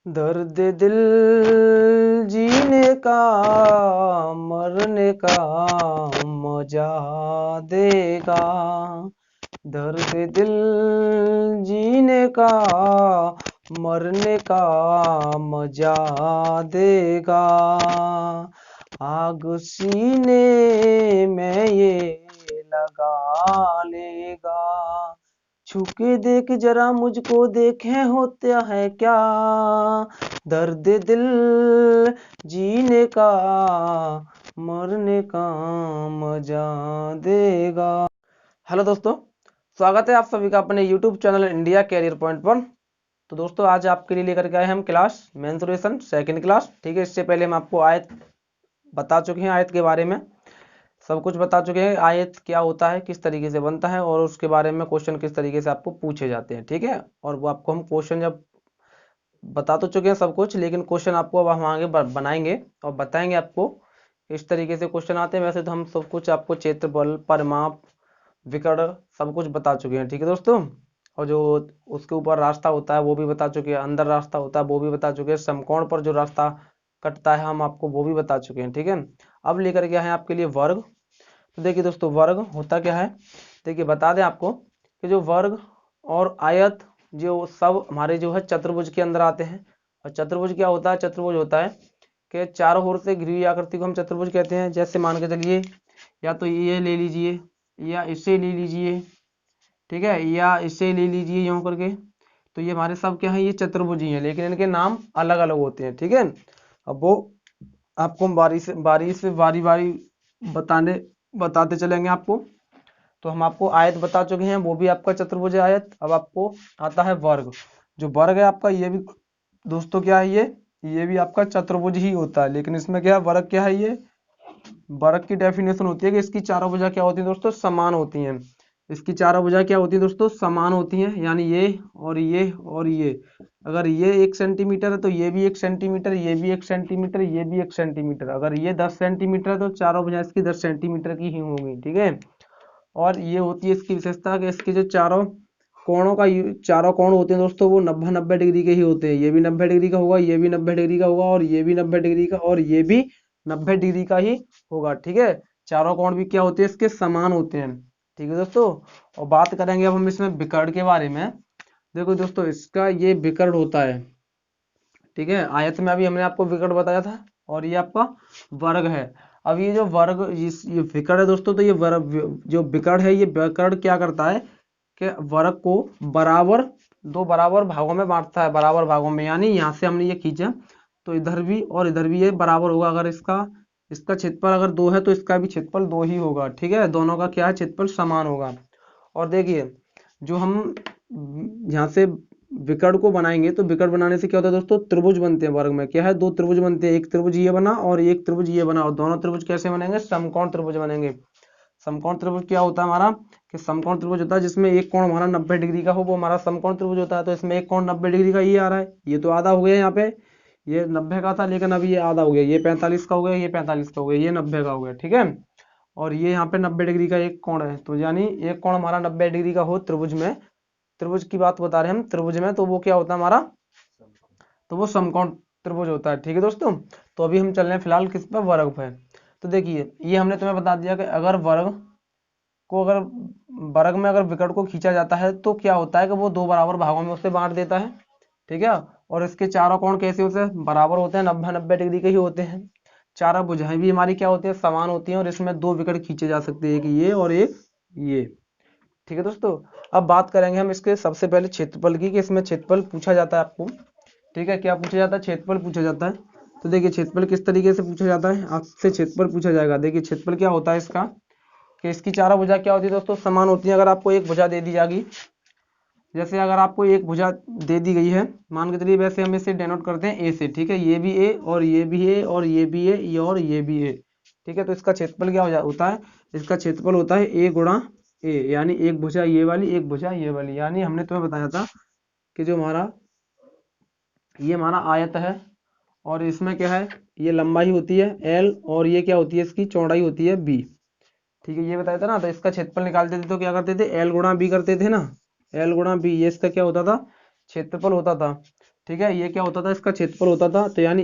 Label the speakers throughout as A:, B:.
A: दर्द दिल जीने का मरने का मजा देगा। दर्द दिल जीने का मरने का मजा देगा। आग सीने में ये लगा लेगा। छुके देख जरा मुझको, देखे होता है क्या दर्द दिल जीने का मरने का मजा देगा। हेलो दोस्तों, स्वागत है आप सभी का अपने YouTube channel India Career Point पर। तो दोस्तों आज आपके लिए लेकर के आए हम क्लास मेंसुरेशन सेकंड क्लास। ठीक है, इससे पहले हम आपको आयत बता चुके हैं, आयत के बारे में सब कुछ बता चुके हैं। आयत क्या होता है, किस तरीके से बनता है और उसके बारे में क्वेश्चन किस तरीके से आपको पूछे जाते हैं। ठीक है, और वो आपको हम क्वेश्चन जब बता तो चुके हैं सब कुछ, लेकिन क्वेश्चन आपको अब हम आगे बनाएंगे और बताएंगे आपको इस तरीके से क्वेश्चन आते हैं। वैसे तो हम सब कुछ आपको क्षेत्रफल, परिमाप, विकर्ण सब कुछ बता चुके हैं। ठीक है दोस्तों, और जो उसके ऊपर रास्ता होता है वो भी बता चुके हैं, अंदर रास्ता होता है वो भी बता चुके हैं, समकोण पर जो रास्ता कटता है हम आपको वो भी बता चुके हैं। ठीक है, अब लेकर के आए हैं आपके लिए वर्ग। तो देखिए दोस्तों, वर्ग होता क्या है, देखिए बता दें आपको कि जो वर्ग और आयत जो सब हमारे जो है चतुर्भुज के अंदर आते हैं। और चतुर्भुज क्या होता है, चतुर्भुज होता है कि चारों ओर से घिरी हुई आकृति को हम चतुर्भुज कहते हैं। जैसे मान के चलिए, या तो ये ले लीजिए या इसे ले लीजिए, ठीक है, या इसे ले लीजिए यूं करके। तो ये हमारे सब क्या है, ये चतुर्भुज ही हैं, लेकिन इनके नाम अलग अलग होते हैं। ठीक है, अब वो आपको हम बारी बारी बताते चलेंगे आपको। तो हम आपको आयत बता चुके हैं, वो भी आपका चतुर्भुज है आयत। अब आपको आता है वर्ग। जो वर्ग है आपका, ये भी दोस्तों क्या है, ये भी आपका चतुर्भुज ही होता है, लेकिन इसमें क्या है, वर्ग क्या है, ये वर्ग की डेफिनेशन होती है कि इसकी चारों भुजा क्या होती है दोस्तों, समान होती हैं। इसकी चारों भुजा क्या होती है दोस्तों, समान होती हैं, यानी ये और ये और ये। अगर ये 1 सेंटीमीटर है तो ये भी 1 सेंटीमीटर, ये भी 1 सेंटीमीटर, ये भी 1 सेंटीमीटर। अगर ये 10 सेंटीमीटर है तो चारों भुजा इसकी 10 सेंटीमीटर की ही होंगी। ठीक है, और ये होती है इसकी विशेषता कि इसके जो चारों कोण होते हैं दोस्तों, वो 90-90 डिग्री के ही होते हैं। ये भी 90 डिग्री का होगा, ये भी 90 डिग्री का होगा, और ये भी 90 डिग्री का, और ये भी 90 डिग्री का ही होगा। ठीक है, चारों कोण भी क्या होते हैं, इसके समान होते हैं। ठीक है दोस्तों, और बात करेंगे अब हम इसमें विकर्ण के बारे में। देखो दोस्तों, इसका ये विकर्ण होता है। ठीक है, आयत में अभी हमने आपको विकर्ण बताया था, और ये आपका वर्ग है। अब ये जो वर्ग ये विकर्ण है दोस्तों, तो ये वर्ग जो विकर्ण है, ये विकर्ण क्या करता है कि वर्ग को दो बराबर भागों में बांटता है, बराबर भागों में। यानी यहाँ से हमने ये खींचा तो इधर भी और इधर भी ये बराबर होगा। अगर इसका इसका क्षेत्रफल अगर 2 है तो इसका भी क्षेत्रफल 2 ही होगा। ठीक है, दोनों का क्या है, क्षेत्रफल समान होगा। और देखिए, जो हम यहाँ से विकर्ण को बनाएंगे तो विकर्ण बनाने से क्या होता है दोस्तों, त्रिभुज बनते हैं। वर्ग में क्या है, 2 त्रिभुज बनते हैं, एक त्रिभुज ये बना और एक त्रिभुज ये बना। और दोनों त्रिभुज कैसे बनेंगे, समकोण त्रिभुज बनेंगे। समकोण त्रिभुज क्या होता है हमारा, कि समकोण त्रिभुज होता है जिसमें एक कोण हमारा 90 डिग्री का हो, वो हमारा समकोण त्रिभुज होता है। तो इसमें एक कोण 90 डिग्री का ये आ रहा है, ये तो आधा हो गया यहाँ पे, ये 90 का था लेकिन अभी ये आधा हो गया, ये 45 का हो गया, ये 45 का हो गया, ये 90 का हो गया। ठीक है, और ये यहाँ पे 90 डिग्री का एक कोण है। तो यानी एक कोण हमारा 90 डिग्री का हो त्रिभुज में, त्रिभुज की बात बता रहे हैं हम, त्रिभुज में, तो वो क्या होता है हमारा, तो वो समकोण त्रिभुज होता है। ठीक है दोस्तों, तो अभी हम चल रहे हैं फिलहाल किस पर, वर्ग पे। तो देखिए, ये हमने तुम्हें बता दिया कि अगर वर्ग में अगर विकर्ण को खींचा जाता है तो क्या होता है कि वो 2 बराबर भागों में उसे बांट देता है। ठीक है, और इसके चारों कोण कैसे होते हैं, बराबर होते हैं, 90-90 डिग्री के ही होते हैं। चारों भुजाएं भी हमारी क्या होती है, समान होती हैं, और इसमें 2 विकर्ण खींचे जा सकते हैं, एक ये और एक ये। ठीक है दोस्तों, अब बात करेंगे हम इसके सबसे पहले क्षेत्रफल की, कि इसमें क्षेत्रफल पूछा जाता है आपको। ठीक है, क्या पूछा जाता है, क्षेत्रफल पूछा जाता है। तो देखिए, क्षेत्रफल किस तरीके से पूछा जाता है, आपसे क्षेत्रफल पूछा जाएगा। देखिए, क्षेत्रफल क्या होता है इसका, कि इसकी चारों भुजा क्या होती है दोस्तों, समान होती है। अगर आपको एक भुजा दे दी जाएगी, जैसे अगर आपको एक भुजा दे दी गई है, मान के चलिए, वैसे हम इसे डेनोट करते हैं ए से। ठीक है, ये भी ए और ये भी ए और ये भी ए, ये और ये भी ए। ठीक है, तो इसका क्षेत्रफल क्या होता है, इसका क्षेत्रफल होता है ए गुणा ए, यानी एक भुजा ये वाली, एक भुजा ये वाली। यानी हमने तुम्हें बताया था कि जो ये हमारा आयत है, और इसमें क्या है, ये लंबाई होती है एल, और ये क्या होती है, इसकी चौड़ाई होती है बी। ठीक है, ये बताया था ना। तो इसका क्षेत्रफल निकालते थे तो क्या करते थे, एल गुणा बी करते थे ना, एल गुणा बी, ये इसका क्या होता था, क्षेत्रफल होता था। ठीक है, ये क्या होता था, इसका क्षेत्रफल होता था। तो यानी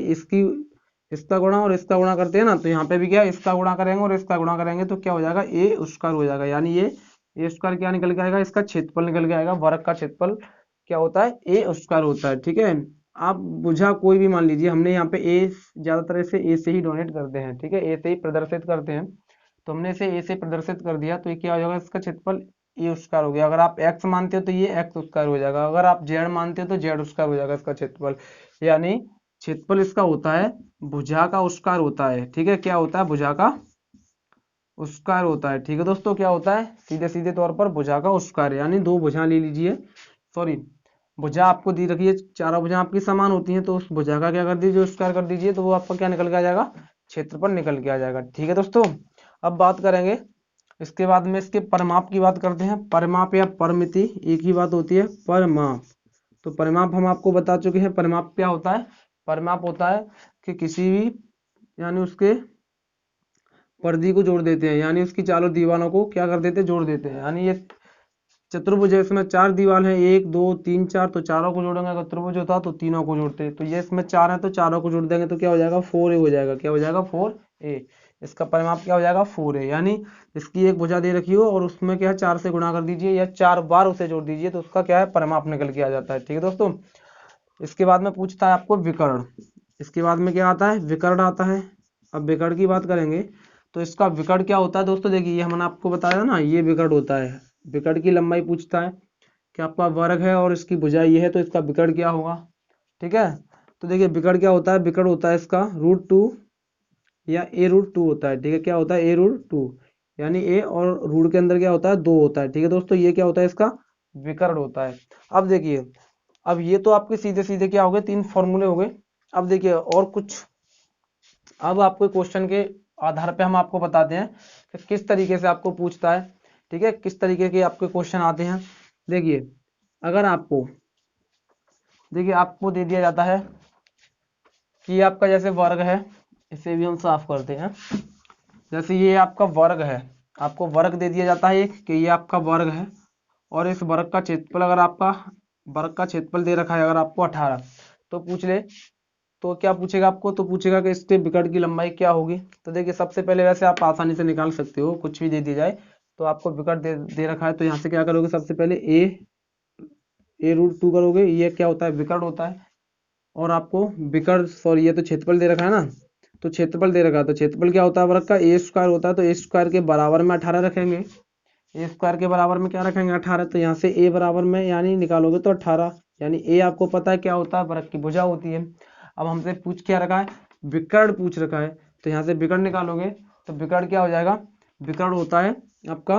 A: इसका गुणा और इसका गुणा करते हैं ना, तो यहाँ पे भी क्या, इसका गुणा करेंगे और इसका गुणा करेंगे तो क्या हो जाएगा, ए स्क्वायर हो जाएगा। यानी ये ए स्क्वायर क्या निकल के आएगा, इसका क्षेत्रफल निकल के आएगा। वर्ग का क्षेत्रफल क्या होता है, ए स्क्वायर होता है। ठीक है, आप भुजा कोई भी मान लीजिए, हमने यहाँ पे ए ज्यादातर इसे ए से ही डोनेट करते हैं। ठीक है, ए से ही प्रदर्शित करते हैं, तो हमने इसे ए से प्रदर्शित कर दिया, तो ये क्या हो जाएगा, इसका क्षेत्रफल ए स्क्वायर हो गया। अगर आप एक्स मानते हो तो ये एक्स स्क्वायर हो जाएगा, अगर आप जेड मानते हो तो जेड स्क्वायर हो जाएगा इसका क्षेत्रफल। यानी क्षेत्रफल इसका होता है भुजा का स्क्वायर होता है। ठीक है, क्या होता है, भुजा का स्क्वायर होता है। ठीक है दोस्तों, क्या होता है, सीधे सीधे तौर पर भुजा का स्क्वायर। यानी दो भुजा ले लीजिए, सॉरी, भुजा आपको दी रखी है, चारों भुजा आपकी समान होती हैं, तो उस भुजा का क्या कर दीजिए, स्क्वायर कर दीजिए, तो वो आपका क्या निकल के आ जाएगा, क्षेत्रफल निकल के आ जाएगा। ठीक है दोस्तों, अब बात करेंगे इसके बाद में इसके परिमाप की बात करते हैं। परिमाप या परिमिति एक ही बात होती है, परिमाप। तो परिमाप हम आपको बता चुके हैं। परिमाप क्या होता है, परिमाप होता है कि किसी भी, यानी उसके परिधि को जोड़ देते हैं, यानी उसकी चारों दीवारों को क्या कर देते हैं, जोड़ देते हैं। यानी ये चतुर्भुज है, इसमें चार दीवार है, एक दो तीन चार, तो चारों को जोड़ेंगे। अगर त्रिभुज होता तो तीनों को जोड़ते, तो ये इसमें चार है तो चारों को जोड़ देंगे तो क्या हो जाएगा, 4a हो जाएगा। क्या हो जाएगा, 4a। इसका परिमाप क्या हो जाएगा, 4a। यानी इसकी एक भुजा दे रखी हो और उसमें क्या है, 4 से गुणा कर दीजिए या 4 बार उसे जोड़ दीजिए, तो उसका क्या है, परिमाप निकल के आ जाता है। ठीक है दोस्तों, इसके बाद में पूछता है आपको विकर्ण। इसके बाद में क्या आता है, विकर्ण आता है। अब विकर्ण की बात करेंगे तो इसका विकर्ण क्या होता है दोस्तों, देखिए ये हमने आपको बताया ना, ये विकर्ण होता है। विकर्ण की लंबाई पूछता है कि आपका वर्ग है और इसकी भुजा ये है, तो इसका विकर्ण क्या होगा। ठीक है, तो देखिए विकर्ण क्या होता है, विकर्ण होता है इसका √2 या a√2 होता है। ठीक है, क्या होता है, a√2, यानी ए और रूट के अंदर क्या होता है, 2 होता है। ठीक है दोस्तों, ये क्या होता है, इसका विकर्ण होता है। अब देखिए, अब ये तो आपके सीधे सीधे क्या हो गए, 3 फॉर्मूले हो गए। अब देखिए और कुछ, अब आपको क्वेश्चन के आधार पे हम आपको बताते हैं कि किस तरीके से आपको पूछता है। ठीक है, किस तरीके के आपके क्वेश्चन आते हैं। देखिए, अगर आपको, देखिए आपको दे दिया जाता है कि आपका जैसे वर्ग है, इसे भी हम साफ करते हैं। जैसे ये आपका वर्ग है, आपको वर्ग दे दिया जाता है कि ये आपका वर्ग है, और इस वर्ग का क्षेत्रफल, अगर आपका वर्ग का क्षेत्रफल दे रखा है अगर आपको 18, तो पूछ ले, तो क्या पूछेगा आपको, तो पूछेगा कि इसके विकर्ण की लंबाई क्या होगी। तो देखिए सबसे पहले वैसे आप आसानी से निकाल सकते हो, कुछ भी दे दिया जाए तो आपको विकर्ण दे रखा है, तो यहाँ से क्या करोगे, सबसे पहले a√2 करोगे, ये क्या होता है, विकर्ण होता है। और आपको विकर्ण, सॉरी ये तो क्षेत्रफल दे रखा है ना, तो क्षेत्रफल दे रखा है, तो क्षेत्रफल क्या होता है वर्ग का, ए स्क्वायर होता है, तो ए स्क्वायर के बराबर में 18 रखेंगे। ए स्क्वायर के बराबर में क्या रखेंगे, 18, तो यहाँ से ए बराबर में यानी निकालोगे तो 18, यानी ए आपको पता है क्या होता है, वर्ग की भुजा होती है। अब हमसे पूछ क्या रखा है, विकर्ण पूछ रखा है, तो यहाँ से विकर्ण निकालोगे तो विकर्ण क्या हो जाएगा, विकर्ण होता है आपका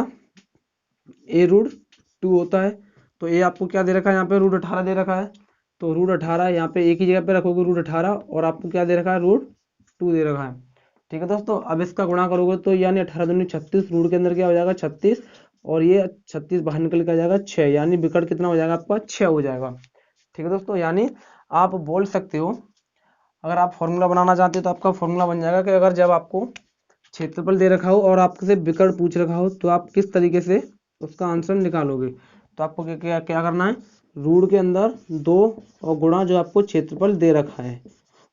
A: a√2 होता है। तो ए आपको क्या दे रखा है, यहाँ पे √18 दे रखा है, तो √18 यहाँ पे एक ही जगह पे रखोगे √18, और आपको क्या दे रखा है, √2 दे रखा है। ठीक है दोस्तों, अब इसका गुणा करोगे तो यानी 18 दूनी 36, रूट के अंदर क्या हो जाएगा, 36, और ये 36 बाहर निकल के आ जाएगा 6, यानी विकर्ण कितना हो जाएगा आपका, 6 हो जाएगा। ठीक है दोस्तों, यानी आप बोल सकते हो, अगर आप फॉर्मूला बनाना चाहते हो तो आपका फॉर्मूला बन जाएगा कि अगर जब आपको क्षेत्रफल दे रखा हो और आपसे विकर्ण पूछ रखा हो, तो आप किस तरीके से उसका आंसर निकालोगे। तो आपको क्या क्या क्या करना है, रूट के अंदर 2 और गुणा जो आपको क्षेत्रफल दे रखा है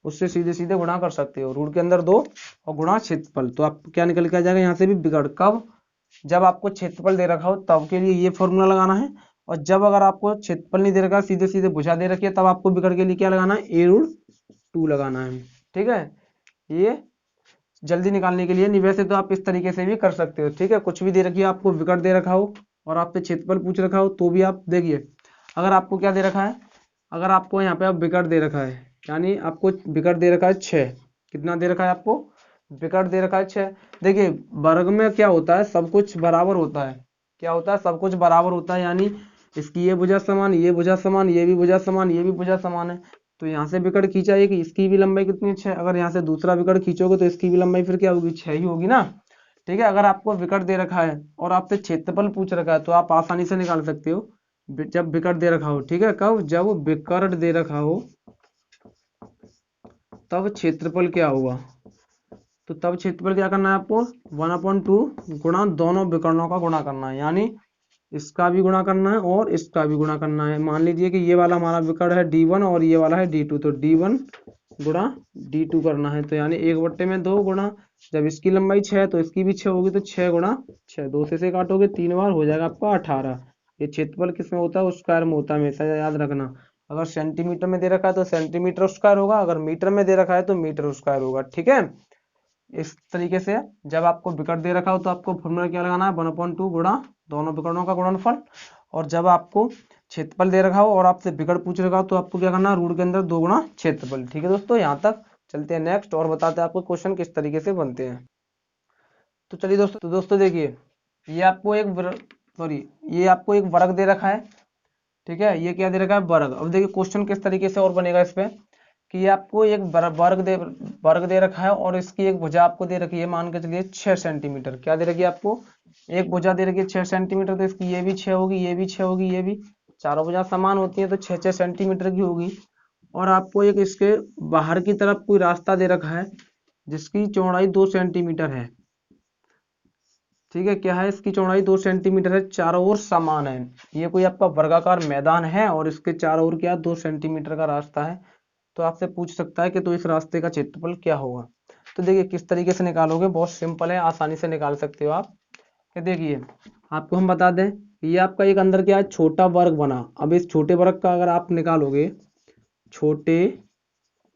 A: उससे सीधे सीधे गुणा कर सकते हो। रूट के अंदर 2 और गुणा क्षेत्रफल, तो आपको क्या निकल के आ जाएगा, यहाँ से भी विकर्ण। कब, जब आपको क्षेत्रफल दे रखा हो तब के लिए ये फॉर्मूला लगाना है, और जब अगर आपको क्षेत्रफल नहीं दे रखा, सीधे सीधे भुजा दे रखी है, तब आपको विकर्ण के लिए क्या लगाना है, a√2 लगाना है। ठीक है, ये जल्दी निकालने के लिए, नहीं वैसे तो आप इस तरीके से भी कर सकते हो। ठीक है, कुछ भी दे रखी है, आपको विकर्ण दे रखा हो और आपसे क्षेत्रफल पूछ रखा हो, तो भी आप देखिए, अगर आपको क्या दे रखा है, अगर आपको यहाँ पे अब विकर्ण दे रखा है, यानी आपको विकर्ण दे रखा है 6, कितना दे रखा है आपको, विकर्ण दे रखा है 6। देखिए वर्ग में क्या होता है, सब कुछ बराबर होता है। क्या होता है, सब कुछ बराबर होता है, यानी इसकी ये भुजा समान, ये भुजा समान, ये भी भुजा समान, ये भी भुजा समान है। तो यहाँ से विकर्ण खींचा है कि इसकी भी लंबाई कितनी, 6। अगर यहाँ से दूसरा विकर्ण खींचोगे तो इसकी भी लंबाई फिर क्या होगी, 6 ही होगी ना। ठीक है, अगर आपको विकर्ण दे रखा है और आपसे क्षेत्रफल पूछ रखा है, तो आप आसानी से निकाल सकते हो जब विकर्ण दे रखा हो। ठीक है, कब, जब विकर्ण दे रखा हो तब क्षेत्रफल क्या होगा, तो तब क्षेत्रफल क्या करना है आपको, 1/2 गुणा दोनों विकर्णों का गुणा करना है। यानी इसका भी गुणा करना है और इसका भी गुणा करना है। मान लीजिए कि ये वाला हमारा विकर्ण है D1 और ये वाला है D2, तो D1 गुणा D2 करना है। तो यानी 1/2 गुणा, जब इसकी लंबाई 6 तो इसकी भी 6 होगी, तो 6 गुणा 6, 2 से काटोगे 3 बार, हो जाएगा आपका 18। ये क्षेत्रफल किसमें होता है? उस स्क्वायर में होता है, हमेशा याद रखना। अगर सेंटीमीटर में दे रखा है तो सेंटीमीटर स्क्वायर होगा, अगर मीटर में दे रखा है तो मीटर स्क्वायर होगा। ठीक है, इस तरीके से जब आपको विकर्ण दे रखा हो तो आपको फॉर्मूला क्या लगाना है? 1/2 गुणा दोनों विकर्णों का गुणनफल। और जब आपको क्षेत्रफल दे रखा हो और आपसे विकर्ण पूछ रखा हो तो आपको क्या करना है? रूट के अंदर 2 गुणा क्षेत्रफल। ठीक है दोस्तों, यहाँ तक चलते हैं नेक्स्ट और बताते हैं आपको क्वेश्चन किस तरीके से बनते हैं। तो चलिए दोस्तों देखिए, ये आपको एक ये आपको एक वर्ग दे रखा है। ठीक है, ये क्या दे रखा है? वर्ग। अब देखिए क्वेश्चन किस तरीके से और बनेगा इस पे, कि ये आपको एक वर्ग दे रखा है और इसकी एक भुजा आपको दे रखी है, मान के चलिए 6 सेंटीमीटर। क्या दे रखी है आपको? एक भुजा दे रखी है 6 सेंटीमीटर, तो इसकी ये भी 6 होगी, ये भी 6 होगी, ये भी, चारों भुजा समान होती है तो 6 सेंटीमीटर की होगी। और आपको एक इसके बाहर की तरफ कोई रास्ता दे रखा है जिसकी चौड़ाई 2 सेंटीमीटर है। ठीक है, क्या है? इसकी चौड़ाई 2 सेंटीमीटर है, चारों ओर समान है। ये कोई आपका वर्गाकार मैदान है और इसके चारों ओर क्या? 2 सेंटीमीटर का रास्ता है। तो आपसे पूछ सकता है कि तो इस रास्ते का क्षेत्रफल क्या होगा? तो देखिए किस तरीके से निकालोगे, बहुत सिंपल है, आसानी से निकाल सकते हो आप। कि देखिए आपको हम बता दें, ये आपका एक अंदर क्या है? छोटा वर्ग बना। अब इस छोटे वर्ग का अगर आप निकालोगे, छोटे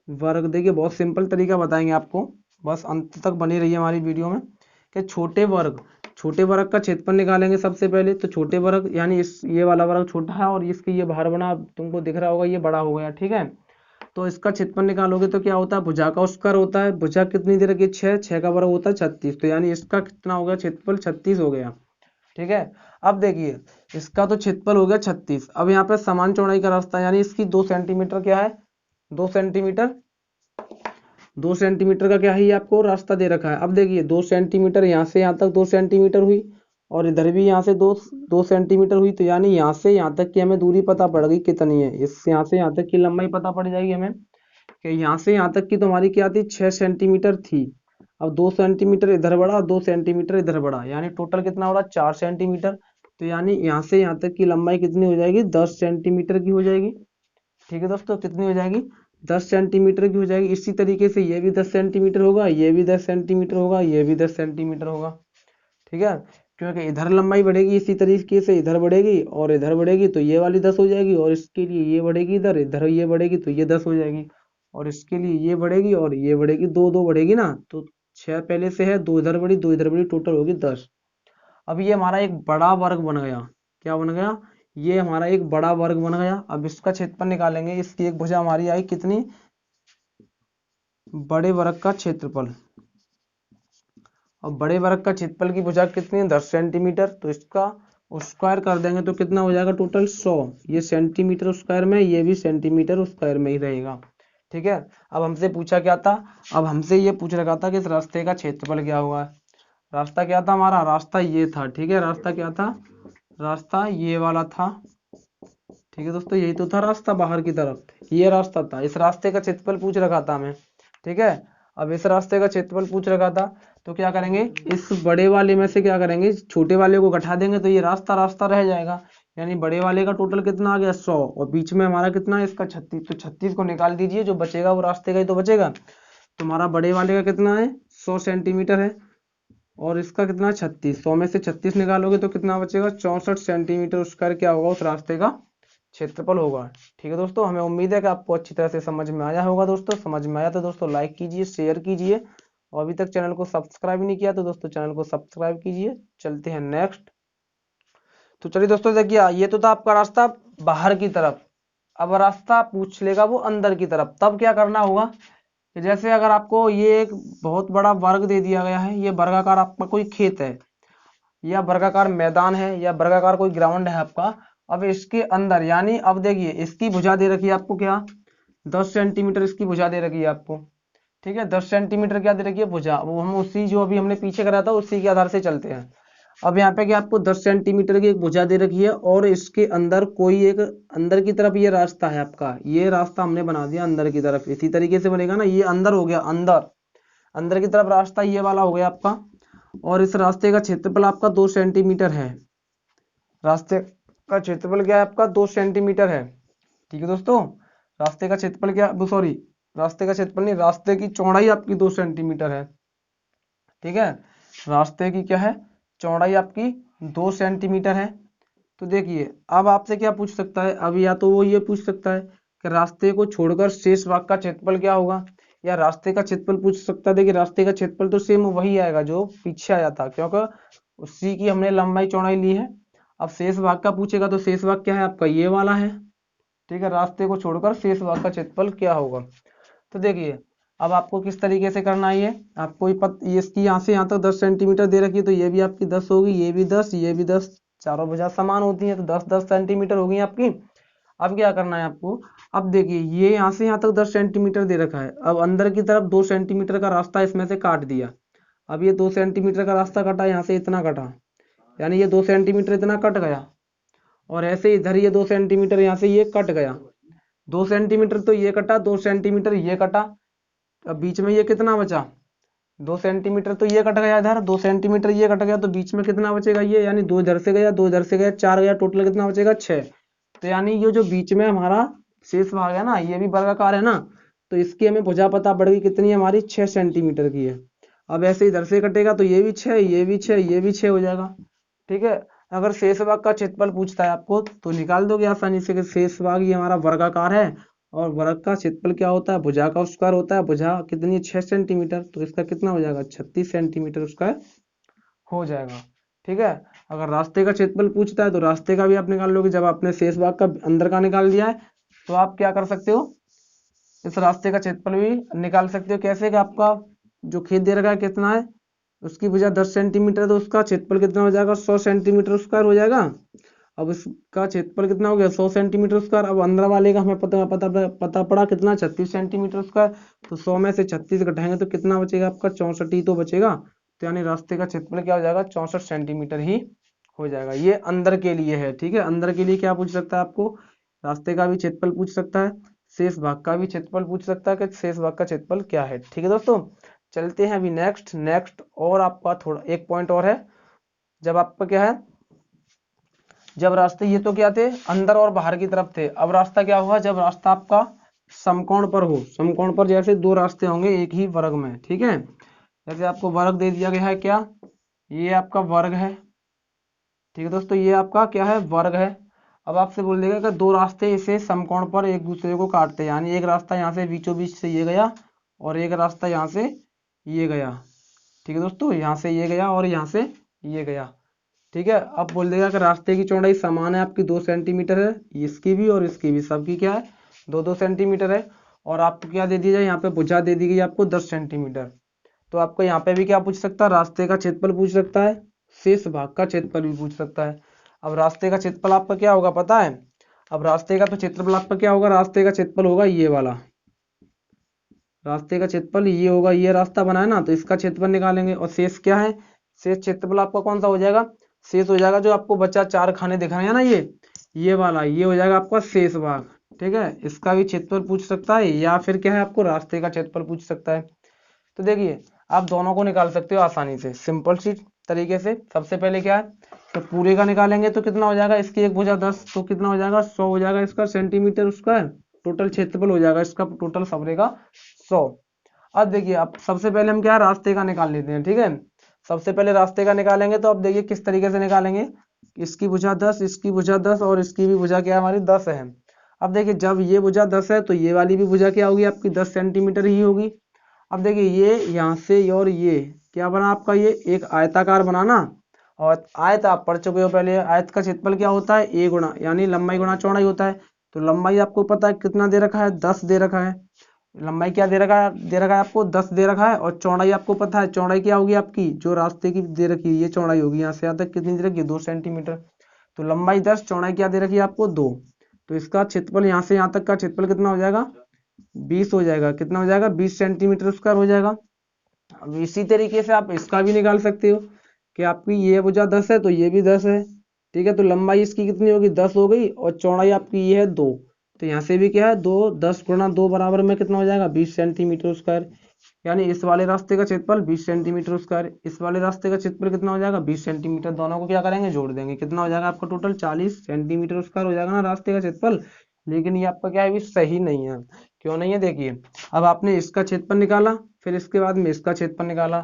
A: वर्ग, देखिए बहुत सिंपल तरीका बताएंगे आपको, बस अंत तक बनी रहिए हमारी वीडियो में। कि छोटे वर्ग का क्षेत्रफल निकालेंगे सबसे पहले। तो छोटे वर्ग यानी इस ये वाला वर्ग छोटा है और इसके ये बाहर बना, तुमको दिख रहा होगा, ये बड़ा हो गया। ठीक है, तो इसका क्षेत्रफल निकालोगे तो क्या होता है? भुजा का स्क्वायर होता है। भुजा कितनी दे रखी है? 6, 6 का वर्ग होता है 36, तो यानी इसका कितना हो गया? क्षेत्रफल 36 हो गया। ठीक है, अब देखिए इसका तो क्षेत्रफल हो गया 36। अब यहाँ पे समान चौड़ाई का रास्ता यानी इसकी 2 सेंटीमीटर क्या है? 2 सेंटीमीटर, 2 सेंटीमीटर का क्या है? ये आपको रास्ता दे रखा है। अब देखिए 2 सेंटीमीटर, यहाँ से यहाँ तक 2 सेंटीमीटर हुई और इधर भी यहाँ से 2 सेंटीमीटर हुई, तो यानी यहाँ से यहाँ तक की हमें दूरी पता पड़ गई कितनी है। इस यहाँ से यहाँ तक की लंबाई पता पड़ जाएगी हमें, कि यहाँ से यहाँ तक की तो हमारी क्या थी? 6 सेंटीमीटर थी। अब 2 सेंटीमीटर इधर बढ़ा, 2 सेंटीमीटर इधर बढ़ा, यानी टोटल कितना हो रहा? 4 सेंटीमीटर। तो यानी यहाँ से यहाँ तक की लंबाई कितनी हो जाएगी? 10 सेंटीमीटर की हो जाएगी। ठीक है दोस्तों, कितनी हो जाएगी? 10 सेंटीमीटर की हो जाएगी। इसी तरीके से ये भी 10 सेंटीमीटर होगा, ये भी 10 सेंटीमीटर होगा, ये भी 10 सेंटीमीटर होगा। ठीक है, क्योंकि इधर लंबाई बढ़ेगी, इसी तरीके से इधर बढ़ेगी और इधर बढ़ेगी, तो ये वाली 10 हो जाएगी। और इसके लिए ये बढ़ेगी, इधर इधर ये बढ़ेगी तो ये 10 हो जाएगी। और इसके लिए ये बढ़ेगी और ये बढ़ेगी, दो दो बढ़ेगी ना, तो 6 पहले से है, 2 इधर बढ़ी, 2 इधर बढ़ी, टोटल होगी 10। अब ये हमारा एक बड़ा वर्ग बन गया। क्या बन गया? ये हमारा एक बड़ा वर्ग बन गया। अब इसका क्षेत्रफल निकालेंगे। इसकी एक भुजा हमारी आई कितनी? बड़े वर्ग का क्षेत्रफल। अब बड़े वर्ग का क्षेत्रफल की भुजा कितनी है? 10 सेंटीमीटर। तो इसका स्क्वायर कर देंगे तो कितना हो जाएगा? टोटल 100। ये सेंटीमीटर स्क्वायर में, ये भी सेंटीमीटर स्क्वायर में ही रहेगा। ठीक है, अब हमसे पूछा क्या था? अब हमसे ये पूछ रखा था कि इस रास्ते का क्षेत्रफल क्या होगा। रास्ता क्या था हमारा? रास्ता ये था। ठीक है, रास्ता क्या था? रास्ता ये वाला था। ठीक है दोस्तों, यही तो था रास्ता बाहर की तरफ, ये रास्ता था। इस रास्ते का क्षेत्रफल पूछ रखा था हमें। ठीक है, अब इस रास्ते का क्षेत्रफल पूछ रखा था, तो क्या करेंगे? इस बड़े वाले में से क्या करेंगे? छोटे वाले को घटा देंगे तो ये रास्ता रास्ता रह जाएगा। यानी बड़े वाले का टोटल कितना आ गया? 100, और बीच में हमारा कितना है? इसका 36। तो 36 को निकाल दीजिए, जो बचेगा वो रास्ते का ही तो बचेगा। तो हमारा बड़े वाले का कितना है? 100 सेंटीमीटर है और इसका कितना? 36। 100 में से 36 निकालोगे तो कितना बचेगा? 64 सेंटीमीटर स्क्वायर क्या होगा? उस रास्ते का क्षेत्रफल होगा। ठीक है दोस्तों, हमें उम्मीद है कि आपको अच्छी तरह से समझ में आया होगा। दोस्तों समझ में आया तो दोस्तों लाइक कीजिए, शेयर कीजिए, और अभी तक चैनल को सब्सक्राइब नहीं किया तो दोस्तों चैनल को सब्सक्राइब कीजिए। चलते हैं नेक्स्ट। तो चलिए दोस्तों देखिए, ये तो था आपका रास्ता बाहर की तरफ। अब रास्ता पूछ लेगा वो अंदर की तरफ, तब क्या करना होगा? कि जैसे अगर आपको ये एक बहुत बड़ा वर्ग दे दिया गया है, ये वर्गाकार आपका कोई खेत है या वर्गाकार मैदान है या वर्गाकार कोई ग्राउंड है आपका। अब इसके अंदर यानी अब देखिए इसकी भुजा दे रखी है आपको क्या? 10 सेंटीमीटर इसकी भुजा दे रखी है आपको। ठीक है, 10 सेंटीमीटर क्या दे रखी है? भुजा। वो हम उसी जो अभी हमने पीछे करा था उसी के आधार से चलते हैं। अब यहाँ पे क्या आपको 10 सेंटीमीटर की एक भुजा दे रखी है और इसके अंदर कोई एक, अंदर की तरफ ये रास्ता है आपका, ये रास्ता हमने बना दिया अंदर की तरफ। इसी तरीके से बनेगा ना, ये अंदर हो गया, अंदर अंदर की तरफ रास्ता ये वाला हो गया आपका। और इस रास्ते का क्षेत्रफल आपका 2 सेंटीमीटर है। रास्ते का क्षेत्रफल क्या है आपका 2 सेंटीमीटर है। ठीक है दोस्तों, रास्ते का क्षेत्रफल क्या, सॉरी रास्ते का क्षेत्रफल नहीं, रास्ते की चौड़ाई आपकी 2 सेंटीमीटर है। ठीक है, रास्ते की क्या है, चौड़ाई आपकी 2 सेंटीमीटर है। तो देखिए अब आपसे क्या पूछ सकता है, अब या तो वो ये पूछ सकता है कि रास्ते को छोड़कर शेष भाग का क्षेत्रफल क्या होगा, या रास्ते का क्षेत्रफल पूछ सकता है। देखिए रास्ते का क्षेत्रफल तो सेम वही आएगा जो पीछे आया था, क्योंकि उसी की हमने लंबाई चौड़ाई ली है। अब शेष भाग का पूछेगा तो शेष भाग क्या है आपका, ये वाला है। ठीक है, रास्ते को छोड़कर शेष भाग का क्षेत्रफल क्या होगा। तो देखिए अब आपको किस तरीके से करना है, ये आपको ये इसकी यहाँ से यहाँ तक 10 सेंटीमीटर दे रखी है, तो ये भी आपकी 10 होगी, ये भी 10, ये भी 10, चारों भुजा समान होती हैं तो 10 10 सेंटीमीटर होगी आपकी। अब क्या करना है आपको, अब देखिए ये यहाँ से यहाँ तक 10 सेंटीमीटर दे रखा है, अब अंदर की तरफ 2 सेंटीमीटर का रास्ता इसमें से काट दिया। अब ये 2 सेंटीमीटर का रास्ता कटा, यहाँ से इतना कटा, यानी ये 2 सेंटीमीटर इतना कट गया, और ऐसे इधर ये 2 सेंटीमीटर यहाँ से ये कट गया। 2 सेंटीमीटर तो ये कटा, 2 सेंटीमीटर ये कटा, अब बीच में ये कितना बचा, 2 सेंटीमीटर तो ये कट गया इधर, 2 सेंटीमीटर ये कट गया, तो बीच में कितना बचेगा ये, यानी 2 इधर से गया, 2 इधर से गया, 4 गया, टोटल कितना बचेगा 6। तो यानी ये जो बीच में हमारा शेष भाग है ना, ये भी वर्गाकार है ना, तो इसकी हमें भुजा पता पड़ गई कितनी है हमारी, 6 सेंटीमीटर की है। अब ऐसे इधर से कटेगा तो ये भी 6, ये भी 6, ये भी 6 हो जाएगा। ठीक है, अगर शेष भाग का क्षेत्रफल पूछता है आपको तो निकाल दोगे आसानी से कि शेष भाग ये हमारा वर्गाकार है, और वर्ग का क्षेत्रफल क्या होता है, भुजा का स्क्वायर होता है। भुजा कितनी है 6 सेंटीमीटर, तो इसका कितना हो जाएगा 36 सेंटीमीटर स्क्वायर हो जाएगा। ठीक है, अगर रास्ते का क्षेत्रफल पूछता है तो रास्ते का भी आप निकाल लोगे। जब आपने शेष भाग का अंदर का निकाल दिया है तो आप क्या कर सकते हो, इस रास्ते का क्षेत्रफल भी निकाल सकते हो। कैसे कि आपका जो खेत दे रखा है कितना है, उसकी भुजा 10 सेंटीमीटर, तो उसका क्षेत्रफल कितना हो जाएगा 100 सेंटीमीटर स्क्वायर हो जाएगा। अब इसका क्षेत्रफल कितना हो गया 100 सेंटीमीटर स्क्वायर। अब अंदर वाले का हमें पता पड़ा कितना 36 सेंटीमीटर स्क्वायर, तो 100 में से 36 घटाएंगे तो कितना बचेगा आपका 64 ही तो बचेगा। तो यानी रास्ते का क्षेत्रफल क्या हो जाएगा 64 सेंटीमीटर ही हो जाएगा। ये अंदर के लिए है। ठीक है, अंदर के लिए क्या पूछ सकता है आपको, रास्ते का भी क्षेत्रफल पूछ सकता है, शेष भाग का भी क्षेत्रफल पूछ सकता है कि शेष भाग का क्षेत्रफल क्या है। ठीक है दोस्तों, चलते हैं अभी नेक्स्ट और आपका थोड़ा एक पॉइंट और है। जब आपका क्या है, जब रास्ते ये तो क्या थे अंदर और बाहर की तरफ थे, अब रास्ता क्या हुआ जब रास्ता आपका समकोण पर हो। समकोण पर जैसे दो रास्ते होंगे एक ही वर्ग में। ठीक है, जैसे आपको वर्ग दे दिया गया है, क्या ये आपका वर्ग है। ठीक है दोस्तों, ये आपका क्या है वर्ग है। अब आपसे बोल देगा कि दो रास्ते इसे समकोण पर एक दूसरे को काटते हैं, यानी एक रास्ता यहाँ से बीचों बीच से ये गया और एक रास्ता यहाँ से ये गया। ठीक है दोस्तों, यहाँ से ये गया और यहाँ से ये गया। ठीक है, अब बोल देगा कि रास्ते की चौड़ाई समान है आपकी 2 सेंटीमीटर है, इसकी भी और इसकी भी, सबकी क्या है 2-2 सेंटीमीटर है। और आपको क्या दे दिया जाए, यहाँ पे भुजा दे दी गई आपको 10 सेंटीमीटर। तो आपको यहाँ पे भी क्या पूछ सकता है, रास्ते का क्षेत्रफल पूछ सकता है, शेष भाग का क्षेत्रफल भी पूछ सकता है। अब रास्ते का क्षेत्रफल आपका क्या होगा पता है, अब रास्ते का तो क्षेत्रफल आपका क्या होगा, रास्ते का क्षेत्रफल होगा ये वाला, रास्ते का क्षेत्रफल ये होगा, ये रास्ता बना है ना तो इसका क्षेत्रफल निकालेंगे। और शेष क्या है, शेष क्षेत्रफल आपका कौन सा हो जाएगा, शेष हो जाएगा जो आपको बचा 4 खाने दिख रहे हैं ना, ये वाला, ये हो जाएगा आपका शेष भाग। ठीक है, इसका भी क्षेत्रफल पूछ सकता है, या फिर क्या है आपको रास्ते का क्षेत्रफल पूछ सकता है। तो देखिए आप दोनों को निकाल सकते हो आसानी से, सिंपल सी तरीके से। सबसे पहले क्या है, तो पूरे का निकालेंगे तो कितना हो जाएगा, इसकी एक भुजा 10 तो कितना हो जाएगा 100 हो जाएगा इसका सेंटीमीटर स्क्वायर। टोटल क्षेत्रफल हो जाएगा इसका टोटल सबरे का 100। अब देखिए अब सबसे पहले हम क्या रास्ते का निकाल लेते हैं। ठीक है, सबसे पहले रास्ते का निकालेंगे तो अब देखिए किस तरीके से निकालेंगे, इसकी भुजा 10, इसकी भुजा 10 और इसकी भी भुजा क्या हमारी 10 है। अब देखिए जब ये भुजा 10 है तो ये वाली भी भुजा क्या होगी आपकी 10 सेंटीमीटर ही होगी। अब देखिए ये यहाँ से और ये क्या बना आपका, ये एक आयताकार बनाना। और आयत आप पढ़ चुके हो पहले, आयत का क्षेत्रफल क्या होता है a गुणा, यानी लंबाई गुणा चौड़ाई होता है। तो लंबाई आपको पता है कितना दे रखा है 10 दे रखा है, लंबाई क्या दे रखा है आपको 10 दे रखा है। और चौड़ाई आपको पता है, चौड़ाई क्या होगी आपकी जो रास्ते की दे रखी है, ये चौड़ाई होगी यहाँ से यहाँ तक कितनी दे रखी है 2 सेंटीमीटर। तो लंबाई 10, चौड़ाई क्या दे रखी है आपको 2, तो इसका क्षेत्रफल यहाँ से यहाँ तक का क्षेत्रफल कितना हो जाएगा 20 हो जाएगा। कितना हो जाएगा 20 सेंटीमीटर स्क्वायर हो जाएगा। अब इसी तरीके से आप इसका भी निकाल सकते हो कि आपकी ये भुजा 10 है तो ये भी 10 है। ठीक है, तो लंबाई इसकी कितनी होगी 10 हो गई और चौड़ाई आपकी ये है 2। तो यहाँ से भी क्या है, 10 × 2 बराबर में कितना हो जाएगा, 20 सेंटीमीटर स्क्वायर। यानी इस वाले रास्ते का क्षेत्रफल 20 सेंटीमीटर स्क्वायर, इस वाले रास्ते का क्षेत्रफल कितना हो जाएगा, 20 सेंटीमीटर। दोनों को क्या करेंगे, जोड़ देंगे, कितना हो जाएगा आपका टोटल 40 सेंटीमीटर स्क्वायर हो जाएगा ना रास्ते का क्षेत्रफल। लेकिन ये आपका क्या है, सही नहीं है। क्यों नहीं है, देखिए अब आपने इसका क्षेत्रफल निकाला, फिर इसके बाद में इसका क्षेत्रफल निकाला,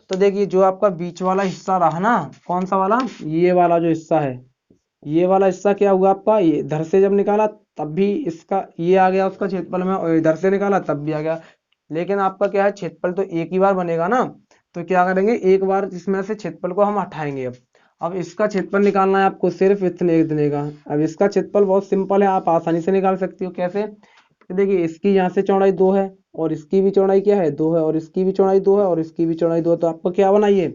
A: तो देखिए जो आपका बीच वाला हिस्सा रहा ना, कौन सा वाला, ये वाला जो हिस्सा है, ये वाला हिस्सा क्या हुआ आपका, ये इधर से जब निकाला तब भी इसका ये आ गया उसका क्षेत्रफल में, और इधर से निकाला तब भी आ गया। लेकिन आपका क्या है, क्षेत्रफल तो एक ही बार बनेगा ना, तो क्या करेंगे, एक बार इसमें से क्षेत्रफल को हम हटाएंगे। अब इसका क्षेत्रफल निकालना है आपको सिर्फ इतने इतने का। अब इसका क्षेत्रफल बहुत सिंपल है, आप आसानी से निकाल सकते हो। कैसे, तो देखिए इसकी यहाँ से चौड़ाई 2 है, और इसकी भी चौड़ाई क्या है, 2 है, और इसकी भी चौड़ाई 2 है, और इसकी भी चौड़ाई 2 है। तो आपको क्या बना, ये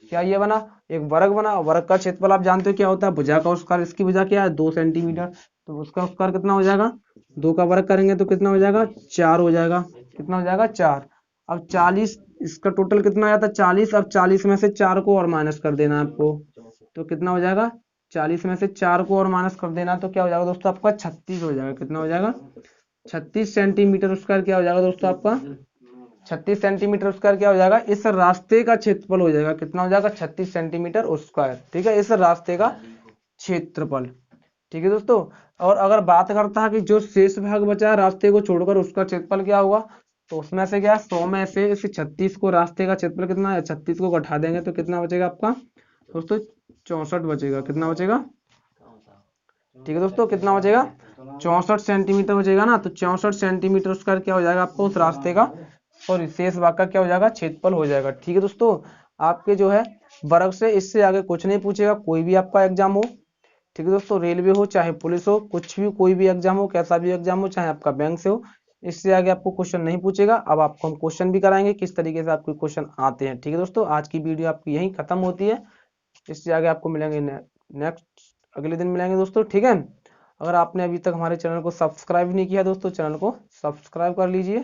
A: क्या ये बना, एक वर्ग बना। वर्ग का क्षेत्रफल आप जानते हो क्या होता है, भुजा का स्क्वायर। इसकी भुजा क्या है, 2 सेंटीमीटर, तो उसका स्क्वायर कितना हो जाएगा, 2 का वर्ग करेंगे तो कितना हो जाएगा, 4 हो जाएगा। कितना हो जाएगा, 4। अब 40, इसका टोटल कितना आया था, 40। अब 40 में से 4 को और माइनस कर देना आपको, तो कितना हो जाएगा, 40 में से 4 को और माइनस कर देना, तो क्या हो जाएगा दोस्तों, आपका 36 हो जाएगा। कितना हो जाएगा, 36 सेंटीमीटर स्क्वायर क्या हो जाएगा दोस्तों आपका, 36 सेंटीमीटर स्क्वायर क्या हो जाएगा, इस रास्ते का क्षेत्रफल हो जाएगा। कितना हो जाएगा, 36 सेंटीमीटर स्क्वायर। ठीक है, इस रास्ते का क्षेत्रफल। ठीक है दोस्तों। और अगर बात करता है कि जो शेष भाग बचा है रास्ते को छोड़कर, उसका क्षेत्रफल क्या होगा, तो उसमें से क्या, 100 में से इस 36 को, रास्ते का क्षेत्रफल कितना है, 36 को घटा देंगे तो कितना बचेगा आपका दोस्तों, 64 बचेगा। कितना बचेगा, ठीक है दोस्तों, कितना बचेगा, 64 सेंटीमीटर बचेगा ना। तो 64 सेंटीमीटर स्क्वायर क्या हो जाएगा आपको उस रास्ते का, और शेष भाग का क्या हो जाएगा, क्षेत्रफल हो जाएगा। ठीक है दोस्तों, आपके जो है वर्ग से इससे आगे कुछ नहीं पूछेगा, कोई भी आपका एग्जाम हो। ठीक है दोस्तों, रेलवे हो चाहे पुलिस हो, कुछ भी कोई भी एग्जाम हो, कैसा भी एग्जाम हो, चाहे आपका बैंक से हो, इससे आगे आपको क्वेश्चन नहीं पूछेगा। अब आपको हम क्वेश्चन भी कराएंगे किस तरीके से आपके क्वेश्चन आते हैं। ठीक है दोस्तों, आज की वीडियो आपकी यहीं खत्म होती है। इससे आगे आपको मिलेंगे नेक्स्ट, अगले दिन मिलेंगे दोस्तों। ठीक है, अगर आपने अभी तक हमारे चैनल को सब्सक्राइब नहीं किया दोस्तों, चैनल को सब्सक्राइब कर लीजिए।